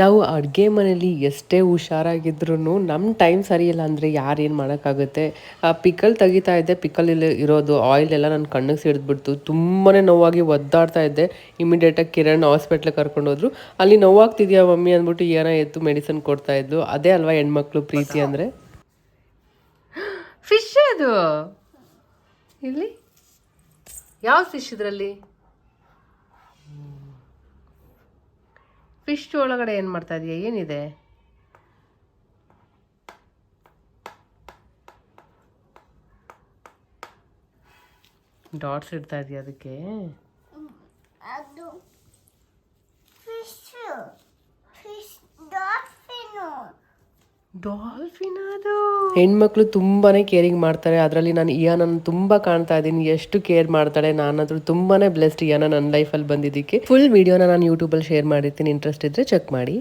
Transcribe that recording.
ನಾವು ಅಡುಗೆ ಮನೇಲಿ ಎಷ್ಟೇ ಹುಷಾರಾಗಿದ್ರೂ ನಮ್ಮ ಟೈಮ್ ಸರಿಯಿಲ್ಲ ಅಂದರೆ ಯಾರೇನು ಮಾಡೋಕ್ಕಾಗುತ್ತೆ. ಆ ಪಿಕಲ್ ತೆಗಿತಾ ಇದ್ದೆ, ಪಿಕಲಲ್ಲಿ ಇರೋದು ಆಯಿಲ್ ಎಲ್ಲ ನನ್ನ ಕಣ್ಣಿಗೆ ಸಿಡಿದ್ಬಿಡ್ತು. ತುಂಬಾ ನೋವಾಗಿ ಒದ್ದಾಡ್ತಾ ಇದ್ದೆ. ಇಮಿಡಿಯೇಟಾಗಿ ಕಿರಣ್ ಹಾಸ್ಪಿಟ್ಲಿಗೆ ಕರ್ಕೊಂಡೋದ್ರು. ಅಲ್ಲಿ ನೋವಾಗ್ತಿದೆಯಾ ಮಮ್ಮಿ ಅಂದ್ಬಿಟ್ಟು ಏನೋ ಎತ್ತು ಮೆಡಿಸಿನ್ ಕೊಡ್ತಾಯಿದ್ಲು. ಅದೇ ಅಲ್ವಾ ಹೆಣ್ಮಕ್ಳು ಪ್ರೀತಿ ಅಂದರೆ. ಫಿಶ್ ಅದು ಇಲ್ಲಿ ಯಾವ ಫಿಶ್ ಇದರಲ್ಲಿ? ಫಿಶ್ ಒಳಗಡೆ ಏನು ಮಾಡ್ತಾ ಇದೆಯಾ? ಏನಿದೆ? ಡಾಟ್ಸ್ ಇಡ್ತಾ ಇದೆಯಾ ಅದಕ್ಕೆ? ಅದು ಫಿಶ್ ಫಿಶ್ ಡಾಲ್ಫಿನ್. ಡಾಲ್ಫಿನ್ ಅದು. ಹೆಣ್ಮಕ್ಳು ತುಂಬಾನೇ ಕೇರಿಂಗ್ ಮಾಡ್ತಾರೆ. ಅದರಲ್ಲಿ ನಾನು ಇಯಾನನ್ನು ತುಂಬಾ ಕಾಣ್ತಾ ಇದ್ದೀನಿ. ಎಷ್ಟು ಕೇರ್ ಮಾಡ್ತಾಳೆ. ನಾನಾದ್ರೂ ತುಂಬಾನೇ ಬ್ಲೆಸ್ಡ್ ಇಯಾನ ನನ್ನ ಲೈಫಲ್ಲಿ ಬಂದಿದ್ದಕ್ಕೆ. ಫುಲ್ ವಿಡಿಯೋನ ನಾನು ಯೂಟ್ಯೂಬಲ್ಲಿ ಶೇರ್ ಮಾಡಿರ್ತೀನಿ. ಇಂಟ್ರೆಸ್ಟ್ ಇದ್ರೆ ಚೆಕ್ ಮಾಡಿ.